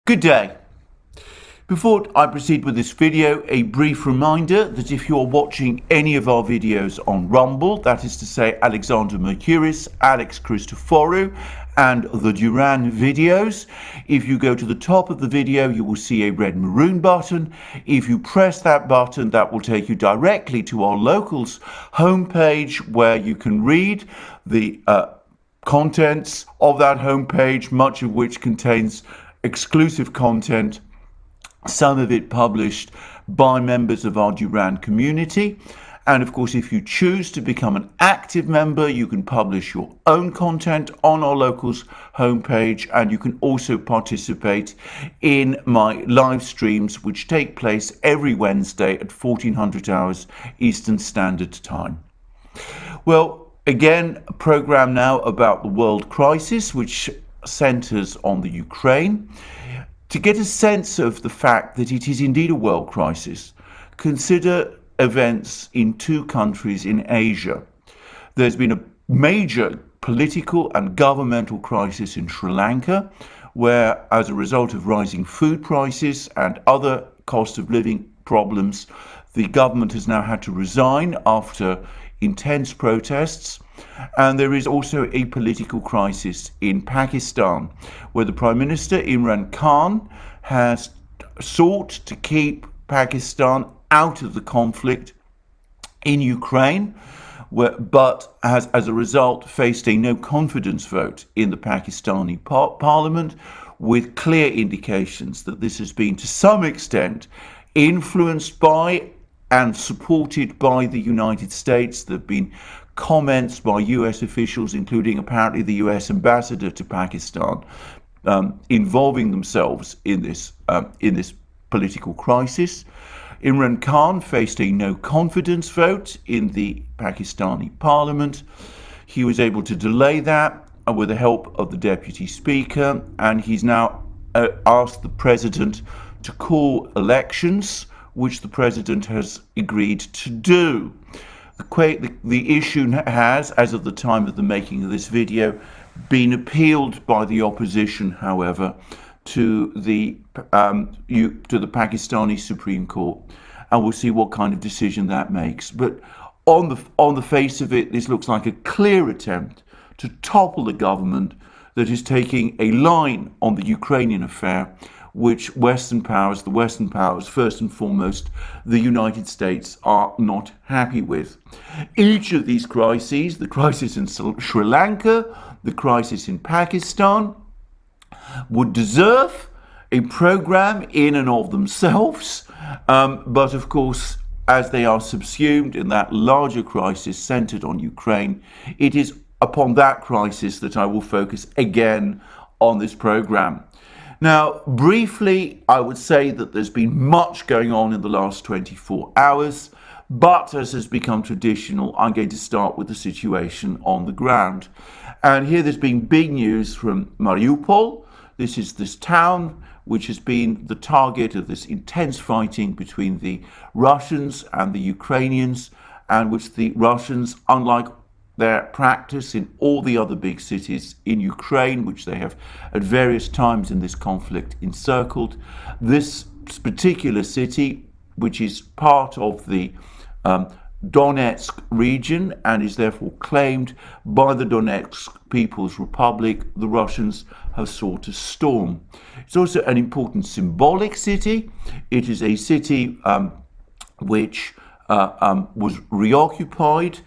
Good day. Before I proceed with this video, a brief reminder that if you are watching any of our videos on Rumble, that is to say Alexander Mercouris, Alex Christoforou, and the Duran videos, if you go to the top of the video, you will see a red maroon button. If you press that button, that will take you directly to our locals homepage where you can read the contents of that homepage, much of which contains exclusive content, some of it published by members of our Duran community. And of course, if you choose to become an active member, you can publish your own content on our locals homepage, and you can also participate in my live streams, which take place every Wednesday at 1400 hours Eastern Standard Time. Well, again, a program now about the world crisis, which centers on the Ukraine. To get a sense of the fact that it is indeed a world crisis, consider events in two countries in Asia. There's been a major political and governmental crisis in Sri Lanka, where as a result of rising food prices and other cost of living problems, the government has now had to resign after intense protests. And there is also a political crisis in Pakistan, where the Prime Minister Imran Khan has sought to keep Pakistan out of the conflict in Ukraine, but has, as a result, faced a no-confidence vote in the Pakistani parliament, with clear indications that this has been, to some extent, influenced by and supported by the United States. There have been comments by US officials, including apparently the US ambassador to Pakistan, involving themselves in this political crisis. Imran Khan faced a no-confidence vote in the Pakistani parliament. He was able to delay that with the help of the deputy speaker, and he's now asked the president to call elections, which the president has agreed to do. The issue has, as of the time of the making of this video, been appealed by the opposition, however, to the Pakistani Supreme Court, and we'll see what kind of decision that makes. But on the face of it, this looks like a clear attempt to topple the government that is taking a line on the Ukrainian affair, which the Western powers, first and foremost, the United States, are not happy with. Each of these crises, the crisis in Sri Lanka, the crisis in Pakistan, would deserve a program in and of themselves, but of course, as they are subsumed in that larger crisis centered on Ukraine, it is upon that crisis that I will focus again on this program. Now, briefly, I would say that there's been much going on in the last 24 hours, but as has become traditional, I'm going to start with the situation on the ground. And here there's been big news from Mariupol. This is this town which has been the target of this intense fighting between the Russians and the Ukrainians, and which the Russians, unlike their practice in all the other big cities in Ukraine, which they have at various times in this conflict encircled, this particular city, which is part of the Donetsk region and is therefore claimed by the Donetsk People's Republic, the Russians have sought to storm. It's also an important symbolic city. It is a city which was reoccupied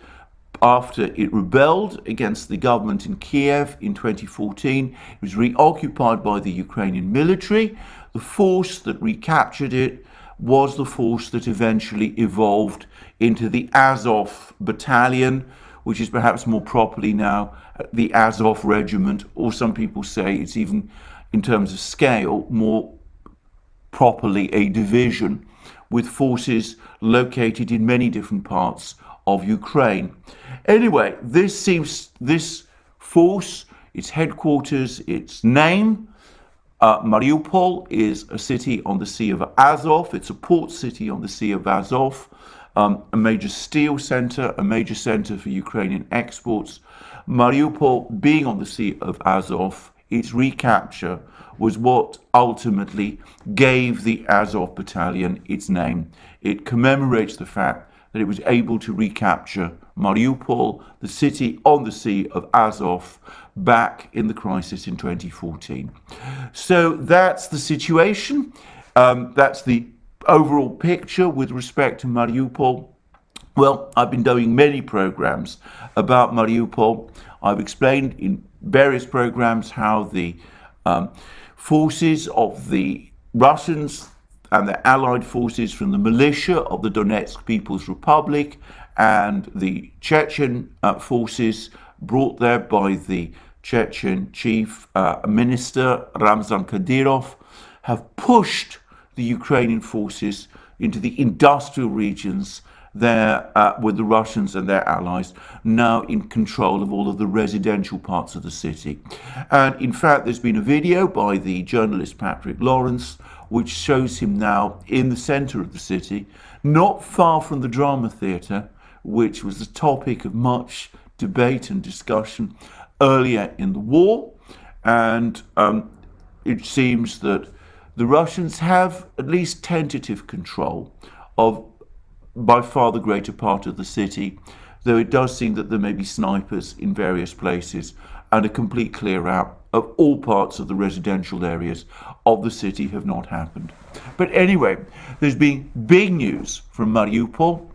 after it rebelled against the government in Kiev in 2014. It was reoccupied by the Ukrainian military. The force that recaptured it was the force that eventually evolved into the Azov Battalion, which is perhaps more properly now the Azov Regiment, or some people say it's even, in terms of scale, more properly a division, with forces located in many different parts of Ukraine. Anyway, this force, its headquarters, its name, Mariupol, is a city on the Sea of Azov. It's a port city on the Sea of Azov, a major steel center, a major center for Ukrainian exports. Mariupol, being on the Sea of Azov, its recapture was what ultimately gave the Azov Battalion its name. It commemorates the fact that it was able to recapture Mariupol, the city on the Sea of Azov, back in the crisis in 2014. So that's the situation. That's the overall picture with respect to Mariupol. Well, I've been doing many programs about Mariupol. I've explained in various programs how the forces of the Russians and their allied forces from the militia of the Donetsk People's Republic and the Chechen forces brought there by the Chechen chief minister Ramzan Kadyrov have pushed the Ukrainian forces into the industrial regions there with the Russians and their allies now in control of all of the residential parts of the city. And in fact, there's been a video by the journalist Patrick Lawrence which shows him now in the center of the city, not far from the drama theatre, which was the topic of much debate and discussion earlier in the war. And it seems that the Russians have at least tentative control of by far the greater part of the city, though it does seem that there may be snipers in various places, and a complete clear out of all parts of the residential areas of the city have not happened. But anyway, there's been big news from Mariupol,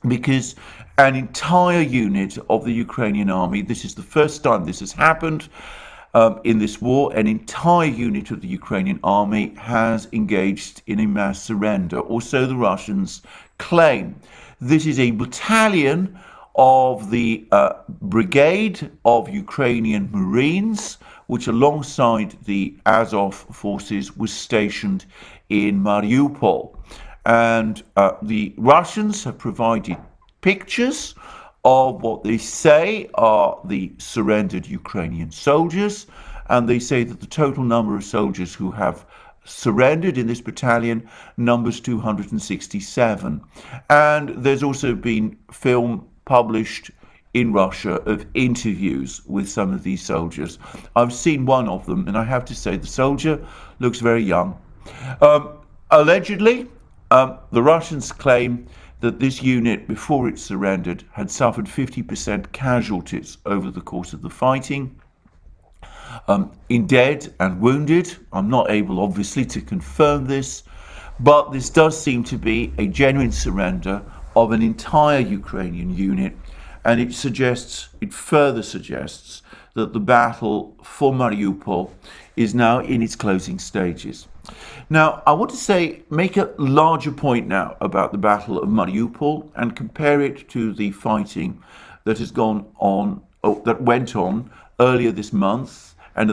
because an entire unit of the Ukrainian army, this is the first time this has happened in this war, an entire unit of the Ukrainian army has engaged in a mass surrender, or so the Russians claim. This is a battalion of the Brigade of Ukrainian Marines, which alongside the Azov forces was stationed in Mariupol. And the Russians have provided pictures of what they say are the surrendered Ukrainian soldiers, and they say that the total number of soldiers who have surrendered in this battalion numbers 267. And there's also been film published in Russia of interviews with some of these soldiers. I've seen one of them, and I have to say the soldier looks very young. Allegedly, the Russians claim that this unit, before it surrendered, had suffered 50% casualties over the course of the fighting. In dead and wounded. I'm not able, obviously, to confirm this, but this does seem to be a genuine surrender of an entire Ukrainian unit, and it further suggests that the battle for Mariupol is now in its closing stages. Now, I want to make a larger point now about the Battle of Mariupol and compare it to the fighting that has gone on, that went on earlier this month and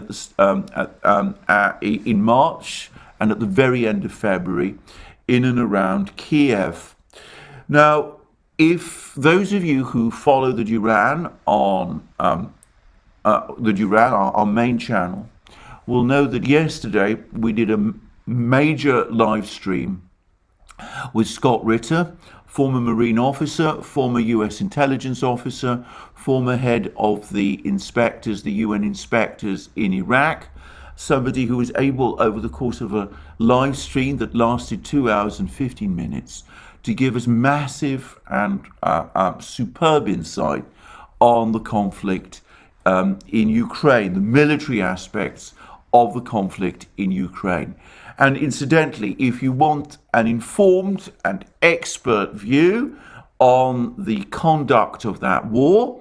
in March and at the very end of February in and around Kiev. Now, if those of you who follow the Duran on our main channel, will know that yesterday we did a major live stream with Scott Ritter, former Marine officer, former US intelligence officer, former head of the inspectors, the UN inspectors in Iraq, somebody who was able over the course of a live stream that lasted 2 hours and 15 minutes to give us massive and superb insight on the conflict in Ukraine, the military aspects of the conflict in Ukraine. And incidentally, if you want an informed and expert view on the conduct of that war,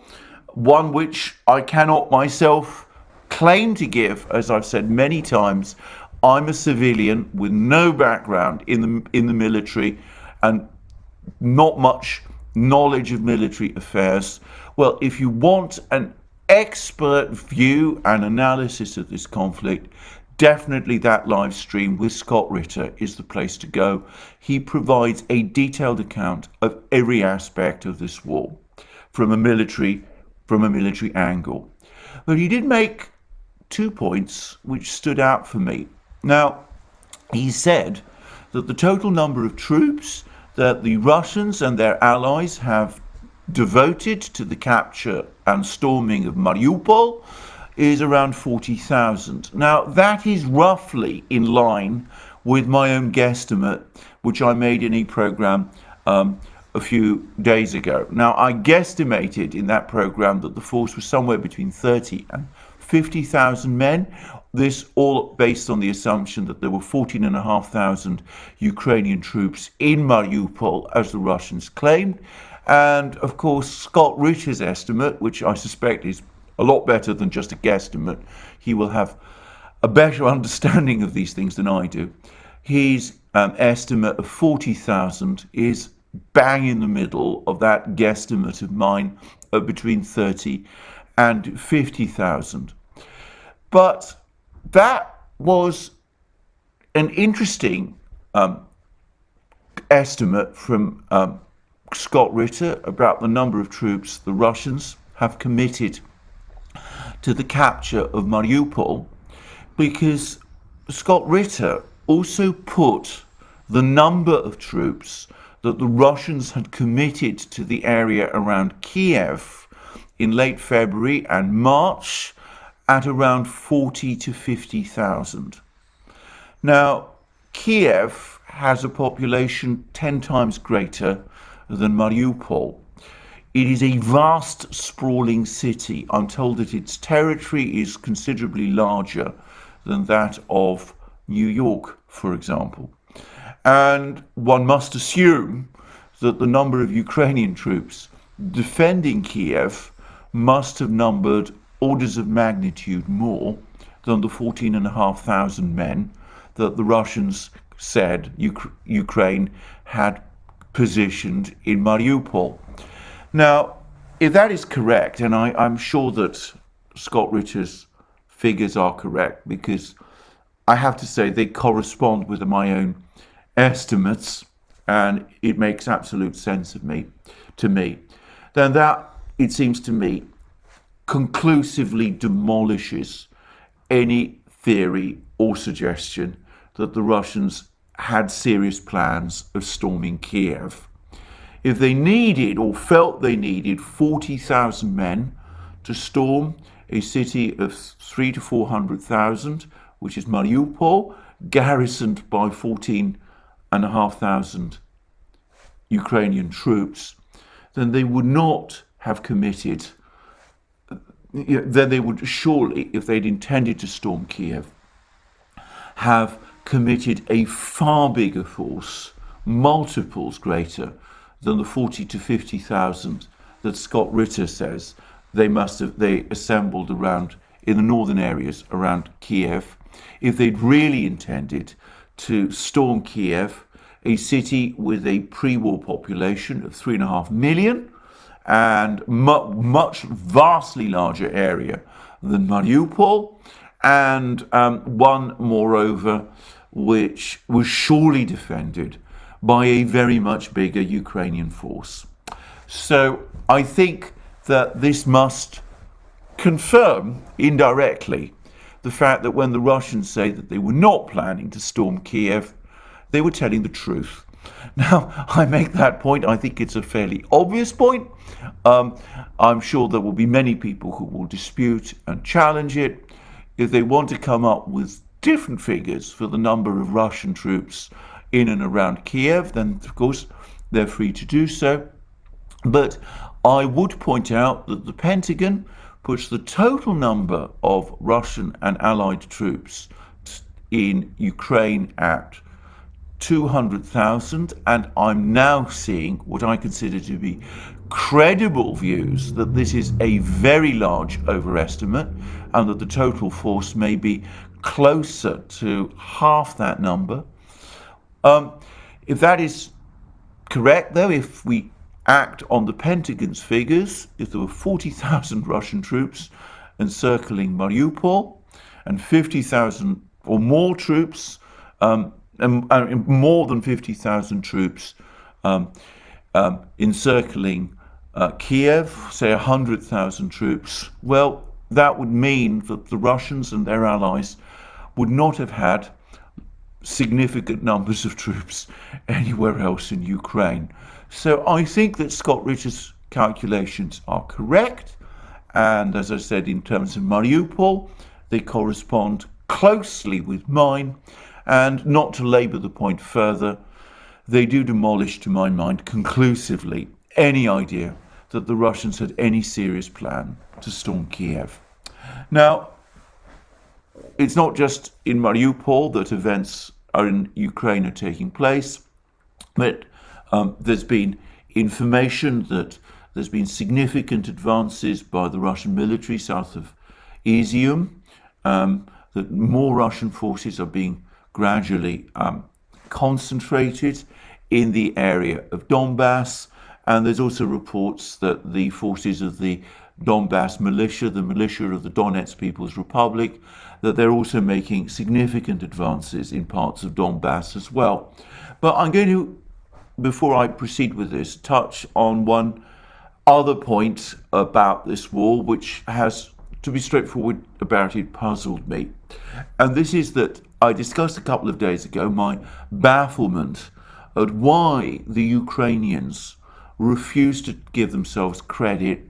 one which I cannot myself claim to give, as I've said many times, I'm a civilian with no background in the military and not much knowledge of military affairs. Well, if you want an expert view and analysis of this conflict, definitely that live stream with Scott Ritter is the place to go. He provides a detailed account of every aspect of this war from a military angle. But he did make 2 points which stood out for me. Now, he said that the total number of troops that the Russians and their allies have devoted to the capture and storming of Mariupol is around 40,000. Now, that is roughly in line with my own guesstimate, which I made in a program a few days ago. Now, I guesstimated in that program that the force was somewhere between 30 and 50,000 men. This all based on the assumption that there were 14,500 Ukrainian troops in Mariupol, as the Russians claimed. And of course, Scott Ritter's estimate, which I suspect is a lot better than just a guesstimate, he will have a better understanding of these things than I do. His estimate of 40,000 is bang in the middle of that guesstimate of mine of between 30 and 50,000. But that was an interesting estimate from Scott Ritter about the number of troops the Russians have committed to the capture of Mariupol, because Scott Ritter also put the number of troops that the Russians had committed to the area around Kiev in late February and March at around 40 to 50,000. Now, Kiev has a population 10 times greater than Mariupol. It is a vast, sprawling city. I'm told that its territory is considerably larger than that of New York, for example. And one must assume that the number of Ukrainian troops defending Kiev must have numbered orders of magnitude more than the 14,500 men that the Russians said Ukraine had positioned in Mariupol. Now, if that is correct, and I'm sure that Scott Ritter's figures are correct, because I have to say they correspond with my own estimates, and it makes absolute sense to me, then that, it seems to me, conclusively demolishes any theory or suggestion that the Russians had serious plans of storming Kiev. If they needed or felt they needed 40,000 men to storm a city of 300,000 to 400,000, which is Mariupol, garrisoned by 14,500 Ukrainian troops, then they would not have committed, then they would surely, if they'd intended to storm Kiev, have committed a far bigger force, multiples greater than the 40 to 50,000 that Scott Ritter says they assembled around in the northern areas around Kiev, if they'd really intended to storm Kiev, a city with a pre-war population of 3.5 million and much vastly larger area than Mariupol, and one, moreover, which was surely defended by a very much bigger Ukrainian force. So I think that this must confirm indirectly the fact that when the Russians say that they were not planning to storm Kiev, they were telling the truth. Now, I make that point. I think it's a fairly obvious point. I'm sure there will be many people who will dispute and challenge it. If they want to come up with different figures for the number of Russian troops in and around Kiev, then of course they're free to do so. But I would point out that the Pentagon puts the total number of Russian and Allied troops in Ukraine at 200,000, and I'm now seeing what I consider to be credible views that this is a very large overestimate and that the total force may be closer to half that number. If that is correct, though, if we act on the Pentagon's figures, if there were 40,000 Russian troops encircling Mariupol and 50,000 or more troops, and more than 50,000 troops encircling Kiev, say 100,000 troops, well, that would mean that the Russians and their allies would not have had significant numbers of troops anywhere else in Ukraine. So I think that Scott Ritter's calculations are correct, and as I said, in terms of Mariupol, they correspond closely with mine. And not to labour the point further, they do demolish, to my mind, conclusively any idea that the Russians had any serious plan to storm Kiev. Now, it's not just in Mariupol that events in Ukraine are taking place, but there's been information that there's been significant advances by the Russian military south of Izium, that more Russian forces are being gradually concentrated in the area of Donbass. And there's also reports that the forces of the Donbass militia, the militia of the Donetsk People's Republic, that they're also making significant advances in parts of Donbass as well. But I'm going to, before I proceed with this, touch on one other point about this war, which has, to be straightforward about it, puzzled me. And this is that I discussed a couple of days ago my bafflement at why the Ukrainians refused to give themselves credit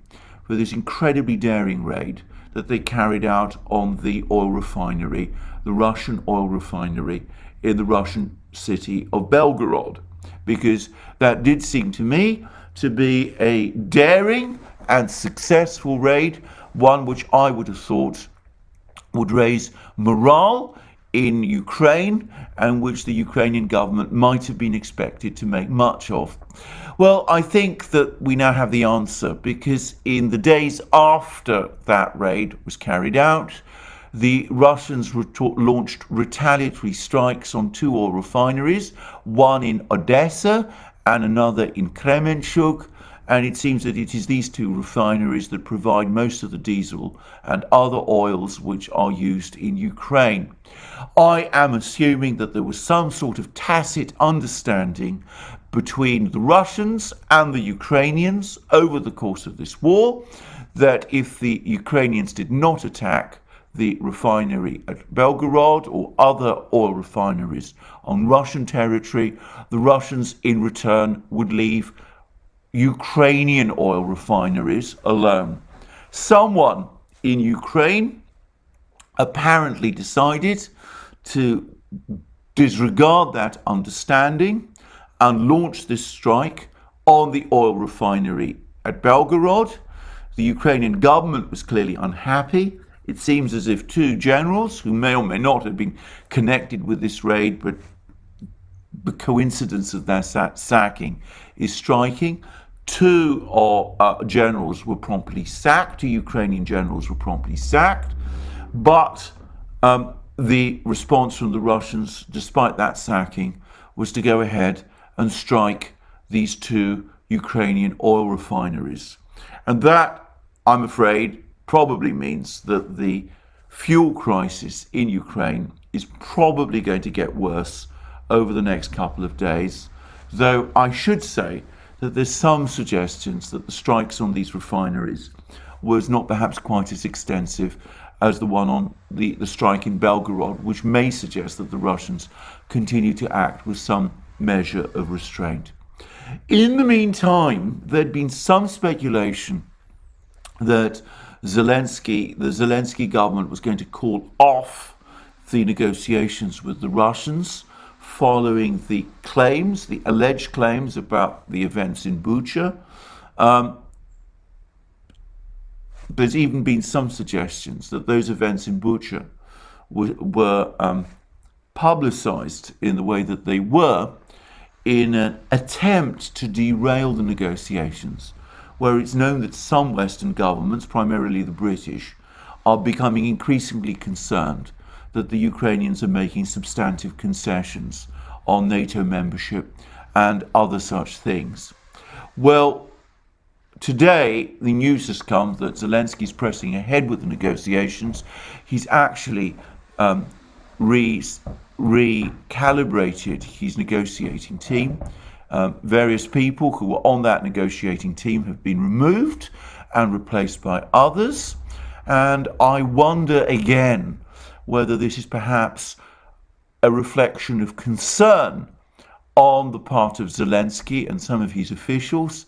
for this incredibly daring raid that they carried out on the oil refinery, the Russian oil refinery in the Russian city of Belgorod, because that did seem to me to be a daring and successful raid, one which I would have thought would raise morale in Ukraine and which the Ukrainian government might have been expected to make much of. Well, I think that we now have the answer, because in the days after that raid was carried out, the Russians launched retaliatory strikes on two oil refineries, one in Odessa and another in Kremenchuk. And it seems that it is these two refineries that provide most of the diesel and other oils which are used in Ukraine. I am assuming that there was some sort of tacit understanding between the Russians and the Ukrainians over the course of this war that if the Ukrainians did not attack the refinery at Belgorod or other oil refineries on Russian territory, the Russians in return would leave Ukrainian oil refineries alone. Someone in Ukraine apparently decided to disregard that understanding and launch this strike on the oil refinery at Belgorod. The Ukrainian government was clearly unhappy. It seems as if two generals, who may or may not have been connected with this raid, but the coincidence of their sacking is striking. Two generals were promptly sacked, two Ukrainian generals were promptly sacked, but the response from the Russians, despite that sacking, was to go ahead and strike these two Ukrainian oil refineries. And that, I'm afraid, probably means that the fuel crisis in Ukraine is probably going to get worse over the next couple of days, though I should say that there's some suggestions that the strikes on these refineries was not perhaps quite as extensive as the one on the strike in Belgorod, which may suggest that the Russians continue to act with some measure of restraint. In the meantime, there'd been some speculation that the Zelensky government was going to call off the negotiations with the Russians following the claims, the alleged claims about the events in Bucha. There's even been some suggestions that those events in Bucha were publicized in the way that they were in an attempt to derail the negotiations, where it's known that some Western governments, primarily the British, are becoming increasingly concerned that the Ukrainians are making substantive concessions on NATO membership and other such things. Well, today the news has come that Zelensky's pressing ahead with the negotiations. He's actually recalibrated his negotiating team. Various people who were on that negotiating team have been removed and replaced by others. And I wonder again whether this is perhaps a reflection of concern on the part of Zelensky and some of his officials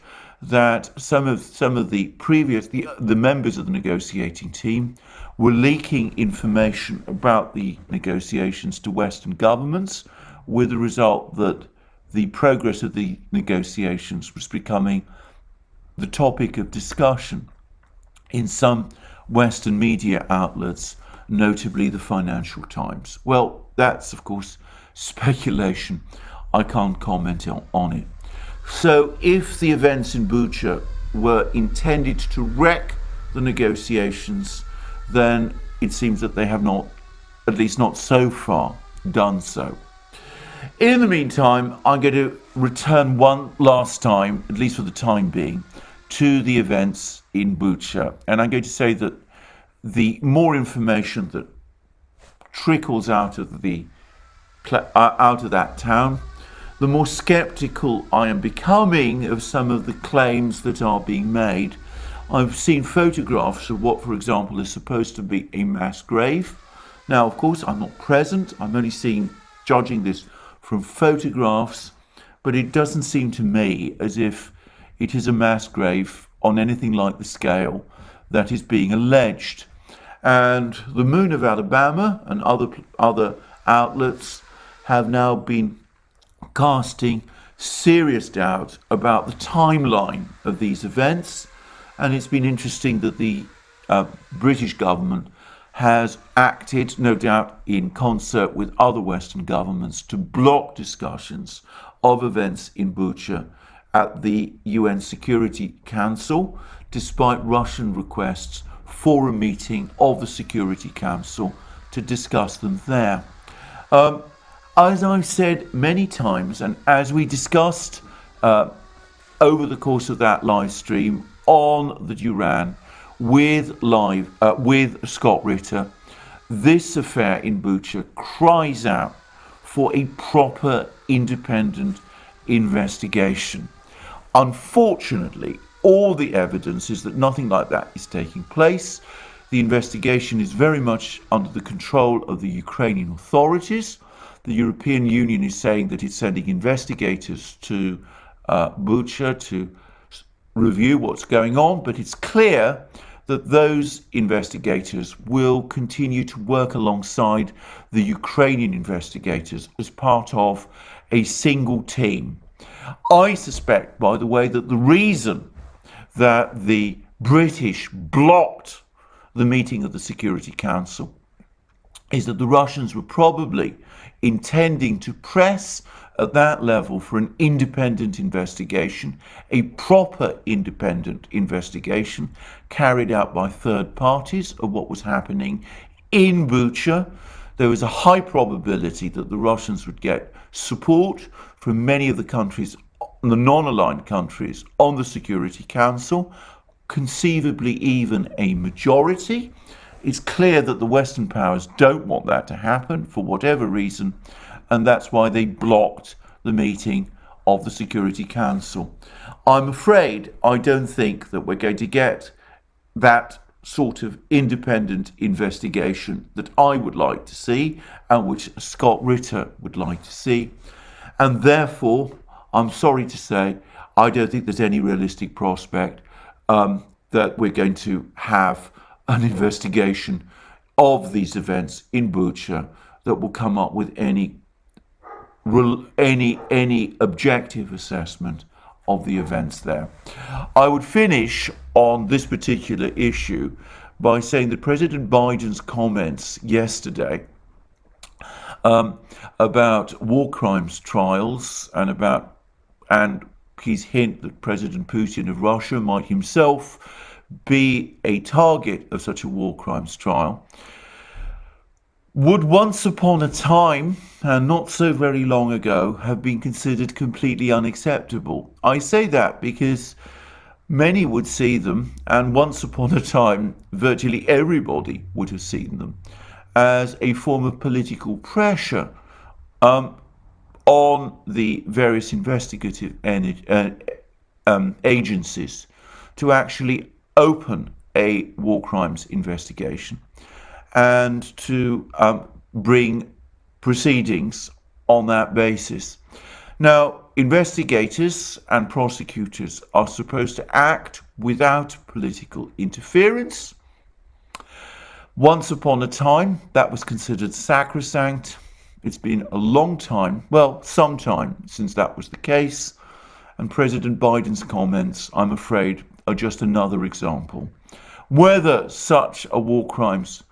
that some of the previous the members of the negotiating team were leaking information about the negotiations to Western governments, with the result that the progress of the negotiations was becoming the topic of discussion in some Western media outlets, notably the Financial Times. Well, that's of course speculation. I can't comment on it. So if the events in Bucha were intended to wreck the negotiations, then it seems that they have not, at least not so far, done so. In the meantime, I'm going to return one last time, at least for the time being, to the events in Bucha. And I'm going to say that the more information that trickles out of that town, the more skeptical I am becoming of some of the claims that are being made. I've seen photographs of what, for example, is supposed to be a mass grave. Now, of course, I'm not present. I'm only judging this from photographs, but it doesn't seem to me as if it is a mass grave on anything like the scale that is being alleged. And the Moon of Alabama and other outlets have now been casting serious doubt about the timeline of these events. And it's been interesting that the British government has acted, no doubt in concert with other Western governments, to block discussions of events in Bucha at the UN Security Council, despite Russian requests for a meeting of the Security Council to discuss them there. As I've said many times, and as we discussed over the course of that live stream on the Duran with Scott Ritter, this affair in Bucha cries out for a proper independent investigation. Unfortunately, all the evidence is that nothing like that is taking place. The investigation is very much under the control of the Ukrainian authorities. The European Union is saying that it's sending investigators to Bucha to review what's going on, but it's clear that those investigators will continue to work alongside the Ukrainian investigators as part of a single team. I suspect, by the way, that the reason that the British blocked the meeting of the Security Council is that the Russians were probably intending to press at that level for an independent investigation, a proper independent investigation carried out by third parties of what was happening in Bucha. There was a high probability that the Russians would get support from many of the countries, the non-aligned countries on the Security Council, conceivably even a majority. It's clear that the Western powers don't want that to happen for whatever reason, and that's why they blocked the meeting of the Security Council. I'm afraid I don't think that we're going to get that sort of independent investigation that I would like to see and which Scott Ritter would like to see. And therefore, I'm sorry to say, I don't think there's any realistic prospect that we're going to have an investigation of these events in Bucha that will come up with any objective assessment of the events there. I would finish on this particular issue by saying that President Biden's comments yesterday about war crimes trials and his hint that President Putin of Russia might himself be a target of such a war crimes trial would once upon a time, and not so very long ago, have been considered completely unacceptable. I say that because many would see them, and once upon a time virtually everybody would have seen them, as a form of political pressure on the various investigative agencies to actually open a war crimes investigation and to bring proceedings on that basis. Now, investigators and prosecutors are supposed to act without political interference. Once upon a time, that was considered sacrosanct. It's been a long time, well, some time since that was the case. And President Biden's comments, I'm afraid, are just another example. Whether such a war crimes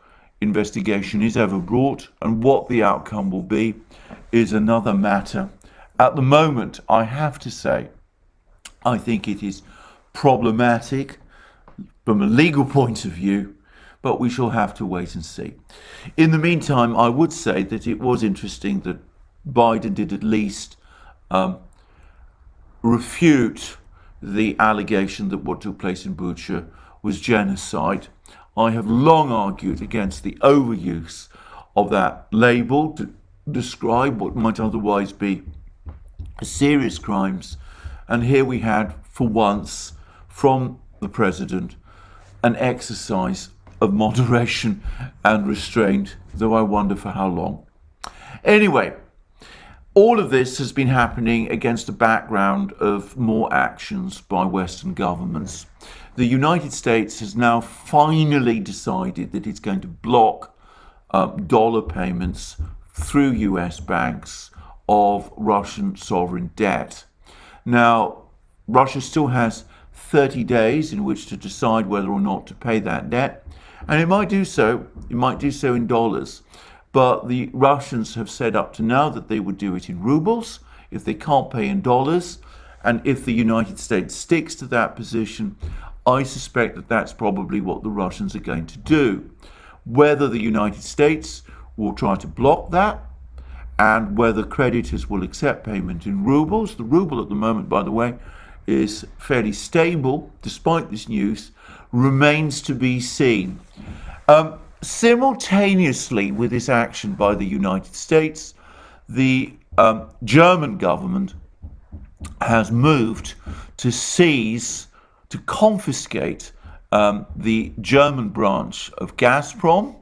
investigation is ever brought and what the outcome will be is another matter. At the moment, I have to say, I think it is problematic from a legal point of view, but we shall have to wait and see. In the meantime, I would say that it was interesting that Biden did at least refute the allegation that what took place in Bucha was genocide. I have long argued against the overuse of that label to describe what might otherwise be serious crimes. And here we had, for once, from the president, an exercise of moderation and restraint, though I wonder for how long. Anyway, all of this has been happening against a background of more actions by Western governments. The United States has now finally decided that it's going to block dollar payments through US banks of Russian sovereign debt. Now, Russia still has 30 days in which to decide whether or not to pay that debt. And it might do so in dollars. But the Russians have said up to now that they would do it in rubles if they can't pay in dollars. And if the United States sticks to that position, I suspect that that's probably what the Russians are going to do. Whether the United States will try to block that and whether creditors will accept payment in rubles. The ruble at the moment, by the way, is fairly stable despite this news, remains to be seen. Simultaneously with this action by the United States, the German government has moved to seize, to confiscate the German branch of Gazprom.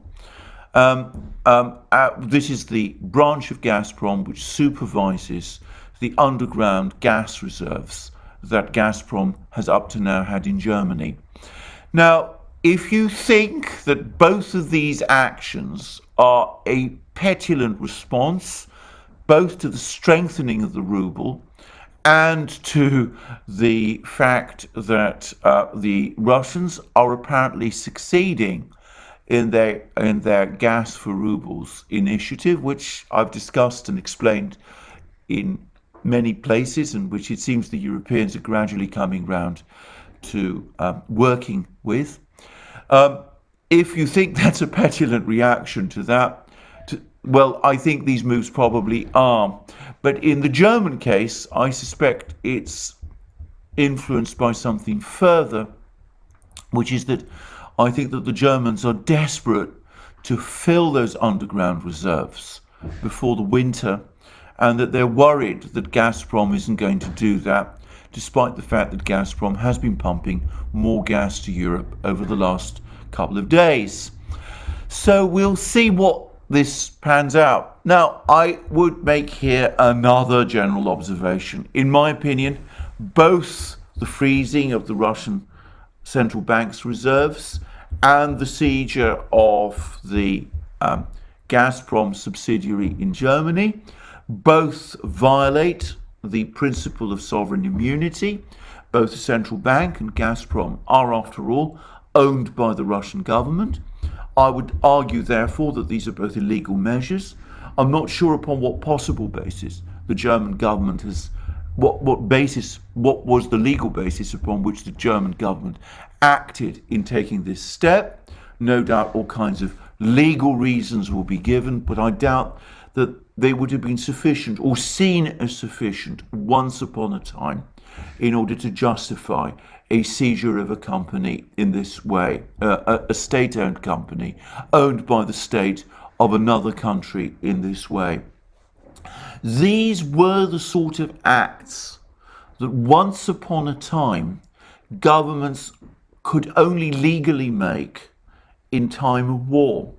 This is the branch of Gazprom which supervises the underground gas reserves that Gazprom has up to now had in Germany. Now, if you think that both of these actions are a petulant response, both to the strengthening of the ruble and to the fact that the Russians are apparently succeeding in their gas for rubles initiative, which I've discussed and explained in many places, and which it seems the Europeans are gradually coming round to working with. If you think that's a petulant reaction to that, well, I think these moves probably are. But in the German case, I suspect it's influenced by something further, which is that I think that the Germans are desperate to fill those underground reserves before the winter, and that they're worried that Gazprom isn't going to do that, despite the fact that Gazprom has been pumping more gas to Europe over the last couple of days. So we'll see what this pans out. Now, I would make here another general observation. In my opinion, both the freezing of the Russian central bank's reserves and the seizure of the Gazprom subsidiary in Germany both violate the principle of sovereign immunity. Both the central bank and Gazprom are, after all, owned by the Russian government. I would argue, therefore, that these are both illegal measures. I'm not sure upon what possible basis the German government has, what was the legal basis upon which the German government acted in taking this step. No doubt all kinds of legal reasons will be given, but I doubt that they would have been sufficient or seen as sufficient once upon a time in order to justify a seizure of a company in this way, a state-owned company owned by the state of another country in this way. These were the sort of acts that once upon a time governments could only legally make in time of war.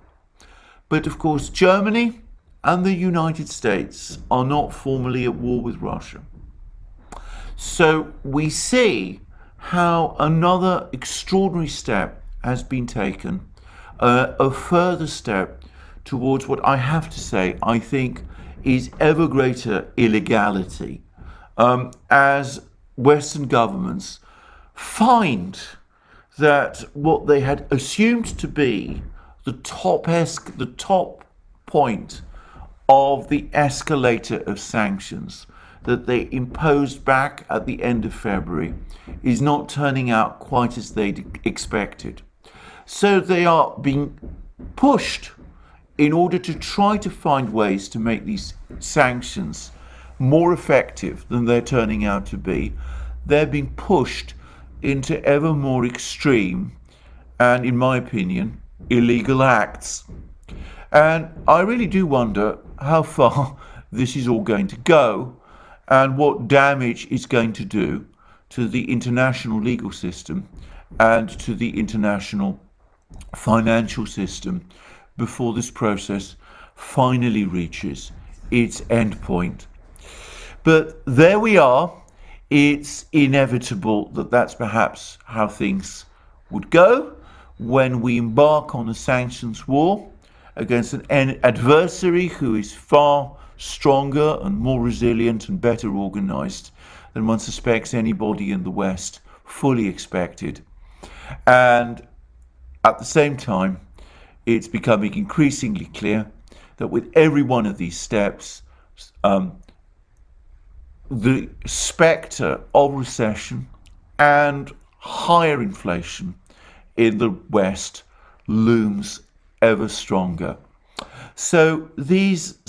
But of course, Germany and the United States are not formally at war with Russia. So we see how another extraordinary step has been taken, a further step towards what I have to say I think is ever greater illegality, as Western governments find that what they had assumed to be the top point of the escalator of sanctions that they imposed back at the end of February is not turning out quite as they'd expected. So they are being pushed in order to try to find ways to make these sanctions more effective than they're turning out to be. They're being pushed into ever more extreme and, in my opinion, illegal acts. And I really do wonder how far this is all going to go and what damage it's going to do to the international legal system and to the international financial system before this process finally reaches its end point. But there we are. It's inevitable that that's perhaps how things would go when we embark on a sanctions war against an adversary who is far stronger and more resilient and better organized than one suspects anybody in the West fully expected. And at the same time, it's becoming increasingly clear that with every one of these steps, the spectre of recession and higher inflation in the West looms ever stronger. So these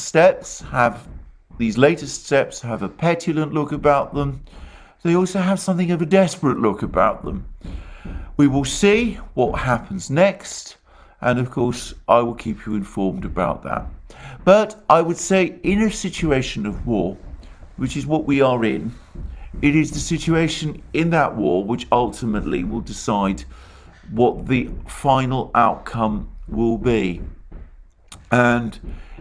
latest steps have a petulant look about them. They also have something of a desperate look about them. We will see what happens next, and of course I will keep you informed about that. But I would say in a situation of war, which is what we are in, it is the situation in that war which ultimately will decide what the final outcome will be. And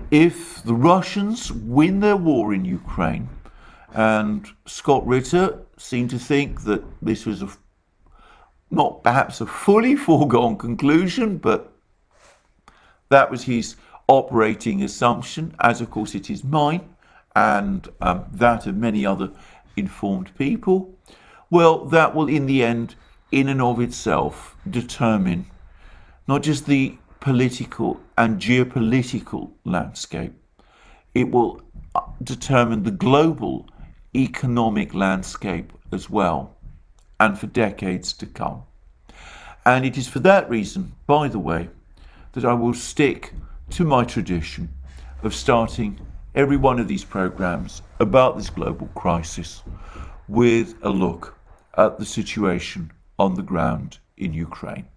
if the Russians win their war in Ukraine, and Scott Ritter seemed to think that this was not perhaps a fully foregone conclusion, but that was his operating assumption, as of course it is mine and that of many other informed people, well, that will in the end, in and of itself, determine not just the political and geopolitical landscape, it will determine the global economic landscape as well, and for decades to come. And it is for that reason, by the way, that I will stick to my tradition of starting every one of these programs about this global crisis with a look at the situation on the ground in Ukraine.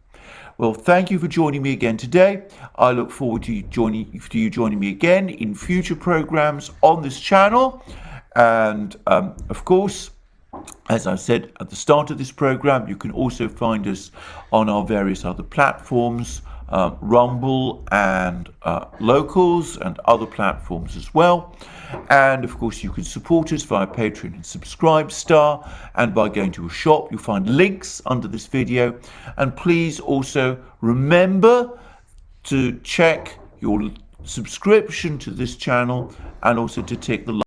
Well, thank you for joining me again today. I look forward to you joining me again in future programs on this channel. And of course, as I said at the start of this program, you can also find us on our various other platforms, Rumble and Locals and other platforms as well. And of course you can support us via Patreon and Subscribe Star, and by going to a shop. You'll find links under this video. And please also remember to check your subscription to this channel and also to tick the